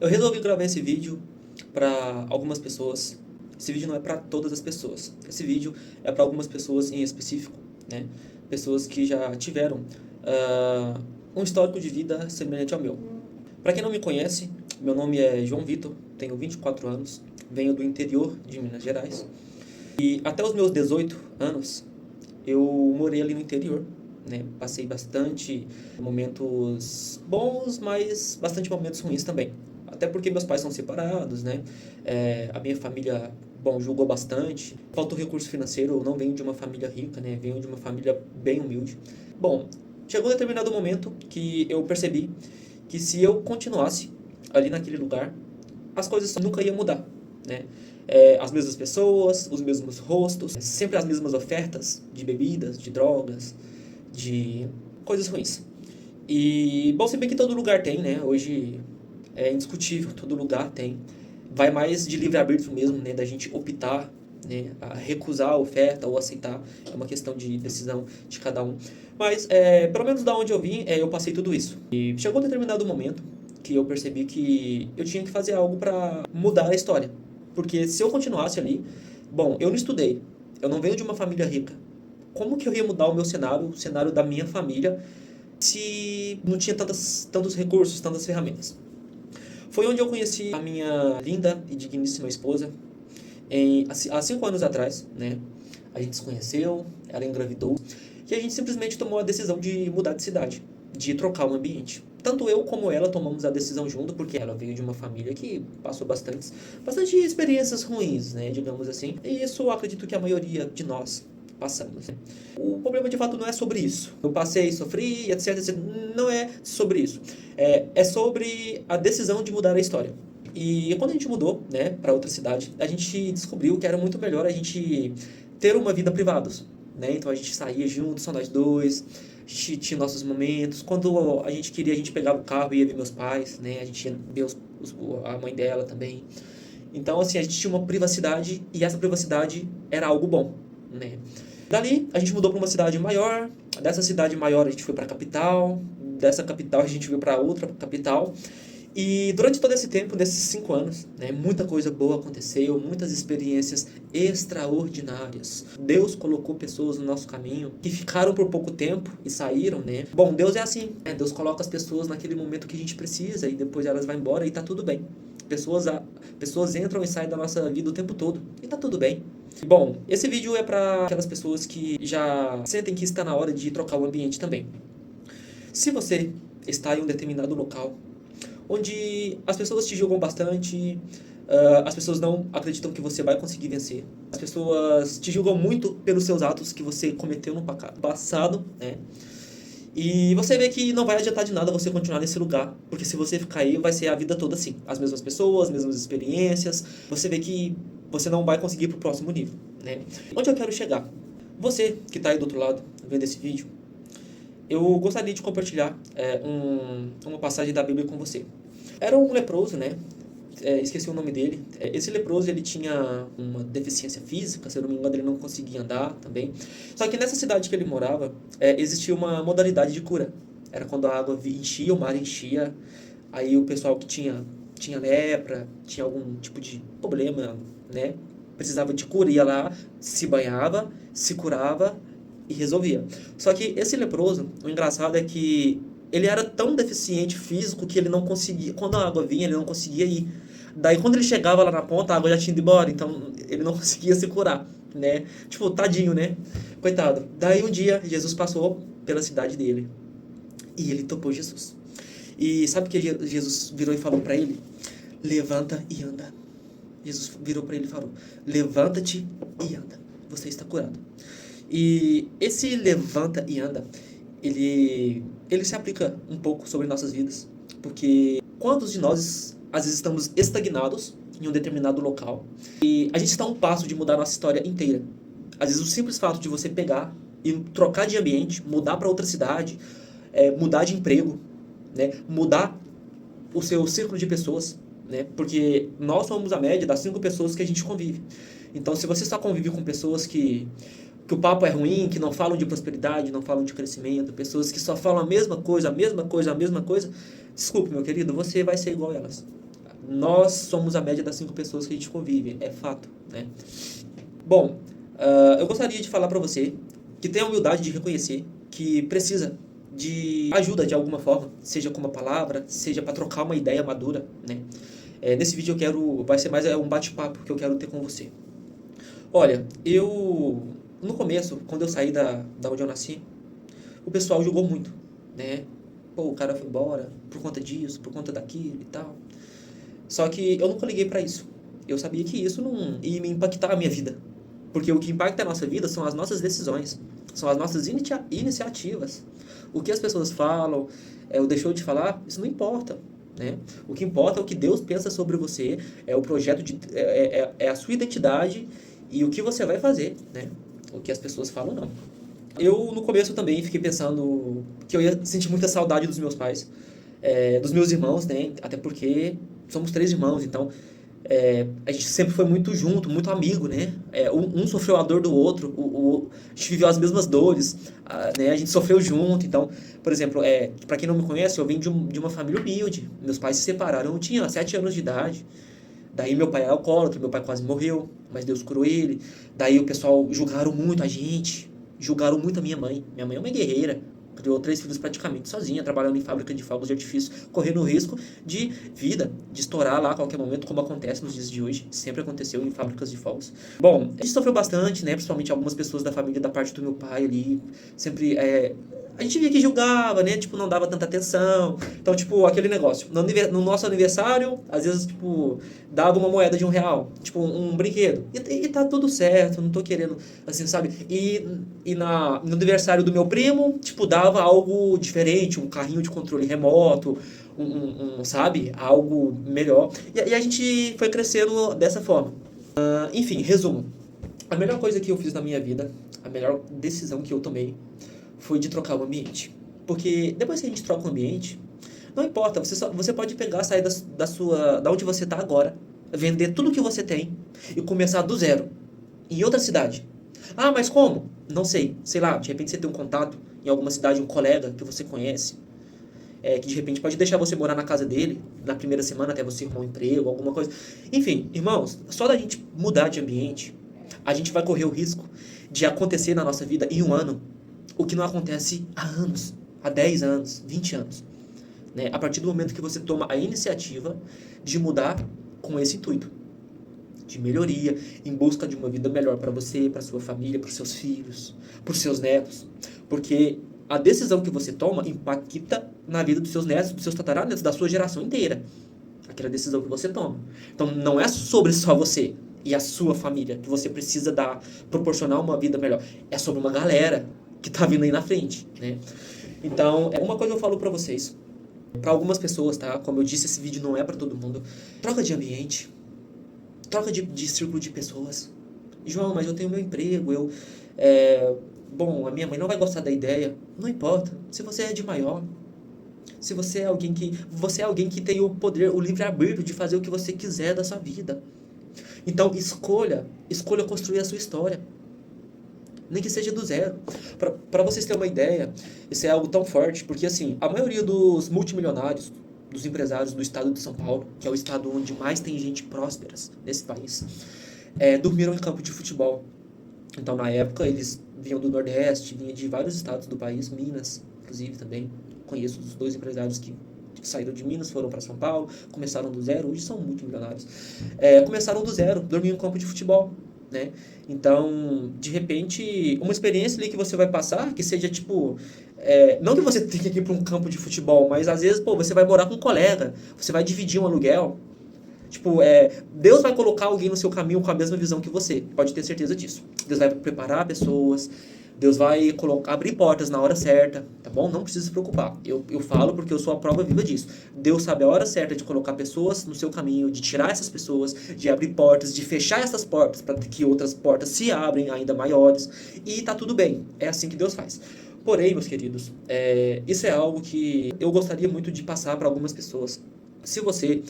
Eu resolvi gravar esse vídeo para algumas pessoas. Esse vídeo não é para todas as pessoas. Esse vídeo é para algumas pessoas em específico, né? Pessoas que já tiveram um histórico de vida semelhante ao meu. Para quem não me conhece, meu nome é João Vitor, tenho 24 anos, venho do interior de Minas Gerais. E até os meus 18 anos, eu morei ali no interior, né? Passei bastante momentos bons, mas bastante momentos ruins também. Até porque meus pais são separados, né? A minha família, bom, julgou bastante. Faltou recurso financeiro, eu não venho de uma família rica, né? Venho de uma família bem humilde. Bom, chegou um determinado momento que eu percebi que se eu continuasse ali naquele lugar, as coisas nunca iam mudar, né? As mesmas pessoas, os mesmos rostos, sempre as mesmas ofertas de bebidas, de drogas, de coisas ruins. E, bom, se bem que todo lugar tem, né? Hoje é indiscutível, todo lugar tem. Vai mais de livre-arbítrio mesmo, né? Da gente optar, né? A recusar a oferta ou aceitar. É uma questão de decisão de cada um. Mas, pelo menos da onde eu vim, eu passei tudo isso. E chegou um determinado momento que eu percebi que eu tinha que fazer algo para mudar a história. Porque se eu continuasse ali, bom, eu não estudei, eu não venho de uma família rica. Como que eu ia mudar o meu cenário, o cenário da minha família, se não tinha tantos recursos, tantas ferramentas? Foi onde eu conheci a minha linda e digníssima esposa, há 5 anos atrás, né? A gente se conheceu, ela engravidou, e a gente simplesmente tomou a decisão de mudar de cidade, de trocar o ambiente. Tanto eu como ela tomamos a decisão junto, porque ela veio de uma família que passou bastante experiências ruins, né, digamos assim. E isso eu acredito que a maioria de nós passamos. O problema de fato não é sobre isso. Eu passei, sofri, etc, etc. Não é sobre isso. É sobre a decisão de mudar a história. E quando a gente mudou, né, para outra cidade, a gente descobriu que era muito melhor a gente ter uma vida privados, né? Então a gente saía junto, só nós dois, a gente tinha nossos momentos. Quando a gente queria, a gente pegava o carro e ia ver meus pais, né? A gente ia ver a mãe dela também. Então, assim, a gente tinha uma privacidade e essa privacidade era algo bom, né? Dali, a gente mudou para uma cidade maior. Dessa cidade maior, a gente foi para a capital. Dessa capital, a gente veio para outra capital. E durante todo esse tempo, desses 5 anos, né, muita coisa boa aconteceu, muitas experiências extraordinárias. Deus colocou pessoas no nosso caminho que ficaram por pouco tempo e saíram, né? Bom, Deus é assim, né? Deus coloca as pessoas naquele momento que a gente precisa e depois elas vão embora e tá tudo bem. Pessoas entram e saem da nossa vida o tempo todo e tá tudo bem. Bom, esse vídeo é para aquelas pessoas que já sentem que está na hora de trocar o ambiente também. Se você está em um determinado local onde as pessoas te julgam bastante, as pessoas não acreditam que você vai conseguir vencer. As pessoas te julgam muito pelos seus atos que você cometeu no passado, né? E você vê que não vai adiantar de nada você continuar nesse lugar, porque se você ficar aí, vai ser a vida toda assim. As mesmas pessoas, as mesmas experiências, você vê que você não vai conseguir ir pro próximo nível, né? Onde eu quero chegar? Você que está aí do outro lado, vendo esse vídeo, eu gostaria de compartilhar uma passagem da Bíblia com você. Era um leproso, né? Esqueci o nome dele. Esse leproso, ele tinha uma deficiência física, se eu não me engano, ele não conseguia andar também. Só que nessa cidade que ele morava, existia uma modalidade de cura. Era quando a água enchia, o mar enchia, aí o pessoal que tinha lepra, tinha algum tipo de problema, né? Precisava de cura, ia lá, se banhava, se curava e resolvia. Só que esse leproso, o engraçado é que ele era tão deficiente físico que ele não conseguia, quando a água vinha, ele não conseguia ir. Daí quando ele chegava lá na ponta, a água já tinha ido embora, então ele não conseguia se curar, né? Tipo, tadinho, né? Coitado. Daí um dia Jesus passou pela cidade dele e ele topou Jesus. E sabe o que Jesus virou e falou para ele? Levanta e anda. Jesus virou para ele e falou: levanta-te e anda. Você está curado. E esse levanta e anda, ele se aplica um pouco sobre nossas vidas. Porque quantos de nós, às vezes, estamos estagnados em um determinado local e a gente está a um passo de mudar a nossa história inteira. Às vezes, o simples fato de você pegar e trocar de ambiente, mudar para outra cidade, mudar de emprego, né? Mudar o seu círculo de pessoas, né? Porque nós somos a média das 5 pessoas que a gente convive. Então, se você só convive com pessoas que o papo é ruim, que não falam de prosperidade, não falam de crescimento, pessoas que só falam a mesma coisa, a mesma coisa, a mesma coisa, desculpe, meu querido, você vai ser igual a elas. Nós somos a média das 5 pessoas que a gente convive, é fato, né? Bom, eu gostaria de falar para você que tenha a humildade de reconhecer que precisa de ajuda de alguma forma, seja com uma palavra, seja para trocar uma ideia madura, né? Nesse vídeo vai ser mais um bate-papo que eu quero ter com você. Olha, no começo, quando eu saí da onde eu nasci, o pessoal julgou muito, né? Pô, o cara foi embora por conta disso, por conta daquilo e tal. Só que eu nunca liguei pra isso. Eu sabia que isso não ia me impactar a minha vida. Porque o que impacta a nossa vida são as nossas decisões, são as nossas iniciativas. O que as pessoas falam, ou deixou de falar, isso não importa, né? O que importa é o que Deus pensa sobre você, é o projeto é a sua identidade e o que você vai fazer, né? O que as pessoas falam, não. Eu, no começo, também fiquei pensando que eu ia sentir muita saudade dos meus pais, dos meus irmãos, né? Até porque somos 3 irmãos, então a gente sempre foi muito junto, muito amigo, né? Um sofreu a dor do outro, a gente viveu as mesmas dores, né? A gente sofreu junto. Então, por exemplo, para quem não me conhece, eu venho de uma família humilde. Meus pais se separaram, eu tinha 7 anos de idade. Daí meu pai é alcoólatra, meu pai quase morreu, mas Deus curou ele. Daí o pessoal julgaram muito a gente, julgaram muito a minha mãe. Minha mãe é uma guerreira, criou 3 filhos praticamente sozinha, trabalhando em fábrica de fogos de artifício, correndo o risco de vida, de estourar lá a qualquer momento, como acontece nos dias de hoje. Sempre aconteceu em fábricas de fogos. Bom, a gente sofreu bastante, né? Principalmente algumas pessoas da família da parte do meu pai ali, sempre a gente via que julgava, né? Tipo, não dava tanta atenção. Então, tipo, aquele negócio. No nosso aniversário, às vezes, tipo, dava uma moeda de R$ 1, tipo, um brinquedo. E tá tudo certo, não tô querendo, assim, sabe? No aniversário do meu primo, tipo, dava algo diferente, um carrinho de controle remoto, sabe? Algo melhor. E a gente foi crescendo dessa forma. Enfim, resumo. A melhor coisa que eu fiz na minha vida, a melhor decisão que eu tomei, foi de trocar o ambiente. Porque depois que a gente troca o ambiente, não importa, você pode pegar, sair da onde você está agora, vender tudo que você tem e começar do zero, em outra cidade. Ah, mas como? Não sei. Sei lá, de repente você tem um contato em alguma cidade, um colega que você conhece, que de repente pode deixar você morar na casa dele, na primeira semana até você arrumar um emprego, alguma coisa. Enfim, irmãos, só da gente mudar de ambiente, a gente vai correr o risco de acontecer na nossa vida em um ano o que não acontece há anos, há 10 anos, 20 anos. Né? A partir do momento que você toma a iniciativa de mudar com esse intuito de melhoria, em busca de uma vida melhor para você, para sua família, para os seus filhos, para os seus netos. Porque a decisão que você toma impacta na vida dos seus netos, dos seus tataranetos, da sua geração inteira. Aquela decisão que você toma. Então, não é sobre só você e a sua família que você precisa proporcionar uma vida melhor. É sobre uma galera que tá vindo aí na frente, né? Então, uma coisa eu falo pra vocês. Pra algumas pessoas, tá? Como eu disse, esse vídeo não é pra todo mundo. Troca de ambiente. Troca de círculo de pessoas. João, mas eu tenho meu emprego, Bom, a minha mãe não vai gostar da ideia. Não importa. Se você é de maior, se você é alguém que tem o poder, o livre-arbítrio de fazer o que você quiser da sua vida. Então, escolha construir a sua história. Nem que seja do zero. Para vocês terem uma ideia, isso é algo tão forte, porque assim, a maioria dos multimilionários, dos empresários do estado de São Paulo, que é o estado onde mais tem gente próspera nesse país, dormiram em campo de futebol. Então, na época, eles vinham do Nordeste, vinham de vários estados do país, Minas, inclusive, também. Conheço os 2 empresários que saíram de Minas, foram para São Paulo, começaram do zero, hoje são multimilionários. Começaram do zero, dormiam em campo de futebol. Né? Então, de repente, uma experiência ali que você vai passar, que seja tipo, não que você tenha que ir para um campo de futebol, mas às vezes, pô, você vai morar com um colega, você vai dividir um aluguel. Tipo, Deus vai colocar alguém no seu caminho com a mesma visão que você, pode ter certeza disso. Deus vai preparar pessoas, Deus vai abrir portas na hora certa, tá bom? Não precisa se preocupar. Eu falo porque eu sou a prova viva disso. Deus sabe a hora certa de colocar pessoas no seu caminho, de tirar essas pessoas, de abrir portas, de fechar essas portas para que outras portas se abrem ainda maiores. E tá tudo bem. É assim que Deus faz. Porém, meus queridos, isso é algo que eu gostaria muito de passar para algumas pessoas. Se você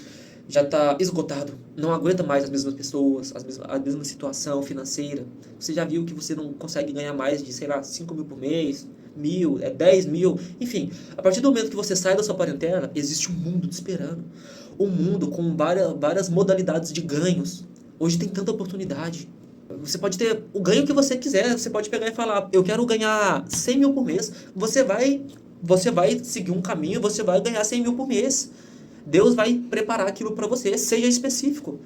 já está esgotado, não aguenta mais as mesmas pessoas, a mesma situação financeira, você já viu que você não consegue ganhar mais de, sei lá, 5 mil por mês, 1.000, 10 mil, enfim, a partir do momento que você sai da sua parentela, existe um mundo te esperando, o mundo com várias modalidades de ganhos. Hoje tem tanta oportunidade. Você pode ter o ganho que você quiser. Você pode pegar e falar, eu quero ganhar 100 mil por mês. Você vai seguir um caminho, você vai ganhar 100 mil por mês. Deus vai preparar aquilo para você, seja específico.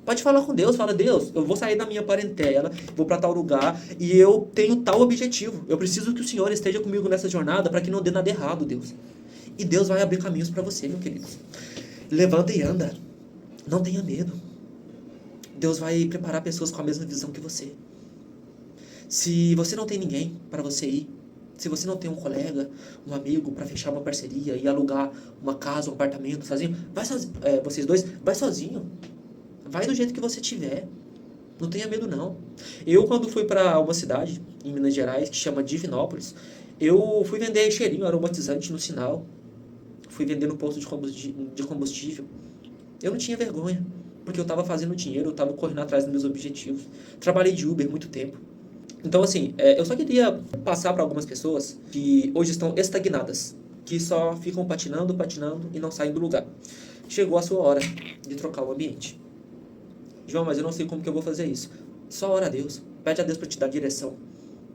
Pode falar com Deus, fala, Deus, eu vou sair da minha parentela, vou para tal lugar e eu tenho tal objetivo. Eu preciso que o Senhor esteja comigo nessa jornada para que não dê nada errado, Deus. E Deus vai abrir caminhos para você, meu querido. Levanta e anda. Não tenha medo. Deus vai preparar pessoas com a mesma visão que você. Se você não tem ninguém para você ir, se você não tem um colega, um amigo para fechar uma parceria e alugar uma casa, um apartamento sozinho, vai sozinho. Vocês dois, vai sozinho. Vai do jeito que você tiver. Não tenha medo, não. Eu, quando fui para uma cidade, em Minas Gerais, que chama Divinópolis, eu fui vender cheirinho aromatizante no sinal. Fui vender no posto de combustível. Eu não tinha vergonha, porque eu estava fazendo dinheiro, eu estava correndo atrás dos meus objetivos. Trabalhei de Uber muito tempo. Então, assim, eu só queria passar para algumas pessoas que hoje estão estagnadas, que só ficam patinando e não saem do lugar. Chegou a sua hora de trocar o ambiente. João, mas eu não sei como que eu vou fazer isso. Só ora a Deus. Pede a Deus para te dar direção.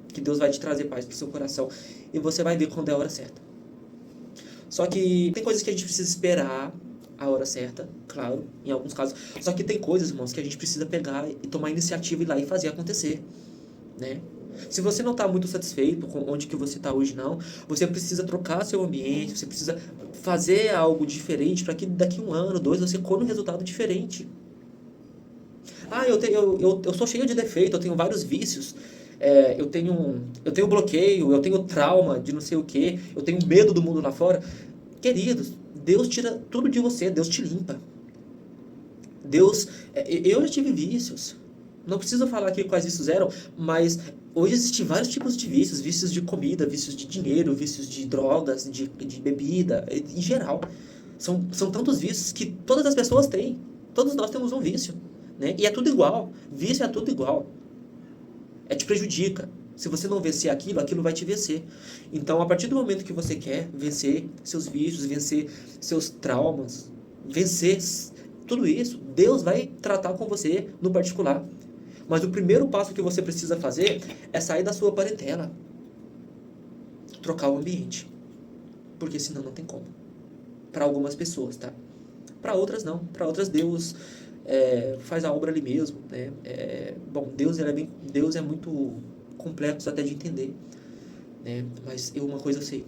Que Deus vai te trazer paz para o seu coração. E você vai ver quando é a hora certa. Só que tem coisas que a gente precisa esperar a hora certa, claro, em alguns casos. Só que tem coisas, irmãos, que a gente precisa pegar e tomar iniciativa e ir lá e fazer acontecer, né? Se você não está muito satisfeito com onde que você está hoje, não, você precisa trocar seu ambiente, você precisa fazer algo diferente para que daqui 1 ano, 2, você colhe um resultado diferente. Ah, eu sou cheio de defeito, eu tenho vários vícios, eu tenho bloqueio, eu tenho trauma de não sei o quê, eu tenho medo do mundo lá fora. Queridos, Deus tira tudo de você, Deus te limpa. Eu já tive vícios. Não preciso falar aqui quais vícios eram, mas hoje existem vários tipos de vícios. Vícios de comida, vícios de dinheiro, vícios de drogas, de bebida, em geral. São tantos vícios que todas as pessoas têm. Todos nós temos um vício, né? E é tudo igual. Vício é tudo igual. Te prejudica. Se você não vencer aquilo, aquilo vai te vencer. Então, a partir do momento que você quer vencer seus vícios, vencer seus traumas, vencer tudo isso, Deus vai tratar com você no particular. Mas o primeiro passo que você precisa fazer é sair da sua parentela. Trocar o ambiente. Porque senão não tem como. Para algumas pessoas, tá? Para outras não. Para outras Deus faz a obra ali mesmo, né? Deus é muito complexo até de entender, né? Mas uma coisa eu sei.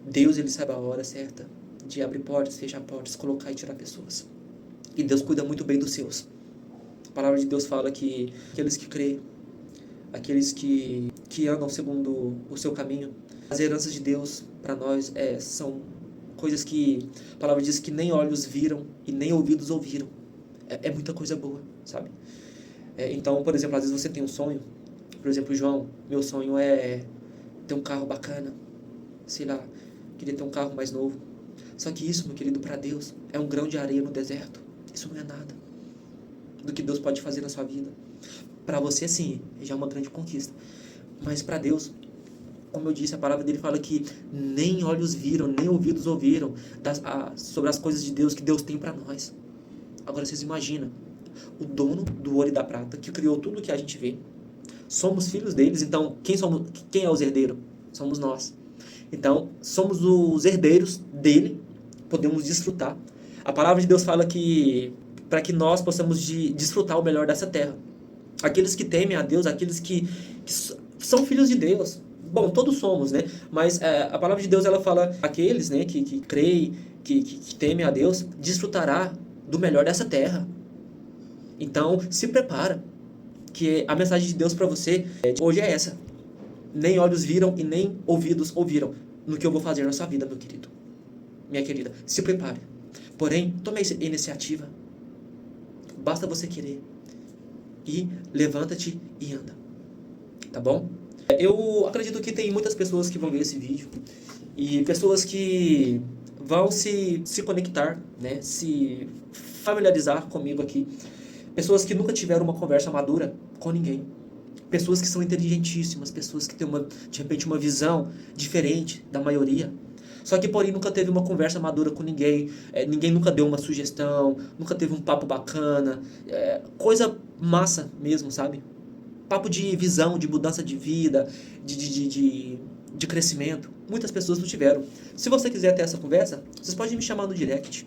Deus, ele sabe a hora certa de abrir portas, fechar portas, colocar e tirar pessoas. E Deus cuida muito bem dos seus. A palavra de Deus fala que aqueles que creem, aqueles que andam segundo o seu caminho, as heranças de Deus para nós são coisas que a palavra diz que nem olhos viram e nem ouvidos ouviram. É muita coisa boa, sabe? Então, por exemplo, às vezes você tem um sonho. Por exemplo, João, meu sonho é ter um carro bacana. Sei lá, queria ter um carro mais novo. Só que isso, meu querido, para Deus, é um grão de areia no deserto. Isso não é nada do que Deus pode fazer na sua vida. Para você, sim, já é uma grande conquista. Mas para Deus, como eu disse, a palavra dele fala que nem olhos viram, nem ouvidos ouviram sobre as coisas de Deus que Deus tem para nós. Agora vocês imaginam, o dono do ouro e da prata, que criou tudo que a gente vê, somos filhos deles, então quem é os herdeiros? Somos nós. Então, somos os herdeiros dele, podemos desfrutar. A palavra de Deus fala que para que nós possamos desfrutar o melhor dessa terra. Aqueles que temem a Deus, aqueles que são filhos de Deus. Bom, todos somos, né? Mas a palavra de Deus, ela fala, aqueles, né, que creem, que temem a Deus, desfrutará do melhor dessa terra. Então, se prepara, que a mensagem de Deus para você hoje é essa. Nem olhos viram e nem ouvidos ouviram no que eu vou fazer na sua vida, meu querido. Minha querida, se prepare. Porém, tome a iniciativa. Basta você querer. E levanta-te e anda. Tá bom? Eu acredito que tem muitas pessoas que vão ver esse vídeo. E pessoas que vão se conectar, né? Se familiarizar comigo aqui. Pessoas que nunca tiveram uma conversa madura com ninguém. Pessoas que são inteligentíssimas, pessoas que têm de repente uma visão diferente da maioria. Só que, porém, nunca teve uma conversa madura com ninguém, ninguém nunca deu uma sugestão, nunca teve um papo bacana, coisa massa mesmo, sabe? Papo de visão, de mudança de vida, de crescimento. Muitas pessoas não tiveram. Se você quiser ter essa conversa, vocês podem me chamar no direct.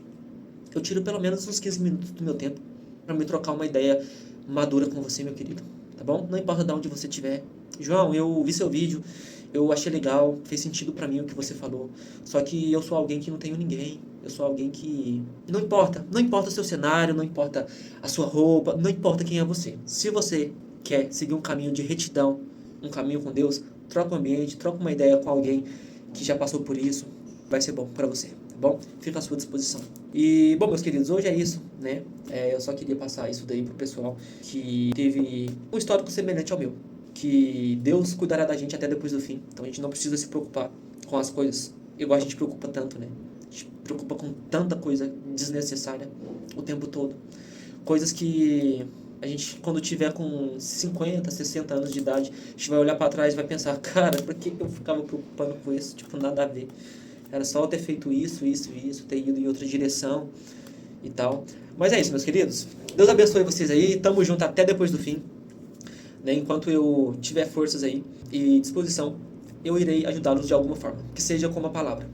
Eu tiro pelo menos uns 15 minutos do meu tempo para me trocar uma ideia madura com você, meu querido. Tá bom? Não importa de onde você estiver. João, eu vi seu vídeo, eu achei legal, fez sentido pra mim o que você falou. Só que eu sou alguém que não tenho ninguém. Eu sou alguém que... Não importa o seu cenário, não importa a sua roupa, não importa quem é você. Se você quer seguir um caminho de retidão, um caminho com Deus, troca o ambiente, troca uma ideia com alguém que já passou por isso. Vai ser bom pra você, tá bom? Fica à sua disposição. E, bom, meus queridos, hoje é isso, né? Eu só queria passar isso daí pro pessoal que teve um histórico semelhante ao meu. Que Deus cuidará da gente até depois do fim. Então a gente não precisa se preocupar com as coisas igual a gente preocupa tanto, né? A gente preocupa com tanta coisa desnecessária o tempo todo. Coisas que a gente, quando tiver com 50, 60 anos de idade, a gente vai olhar pra trás e vai pensar, cara, por que eu ficava preocupando com isso? Tipo, nada a ver. Era só eu ter feito isso, ter ido em outra direção e tal. Mas é isso, meus queridos. Deus abençoe vocês aí. Tamo junto até depois do fim. Né? Enquanto eu tiver forças aí e disposição, eu irei ajudá-los de alguma forma. Que seja com uma palavra.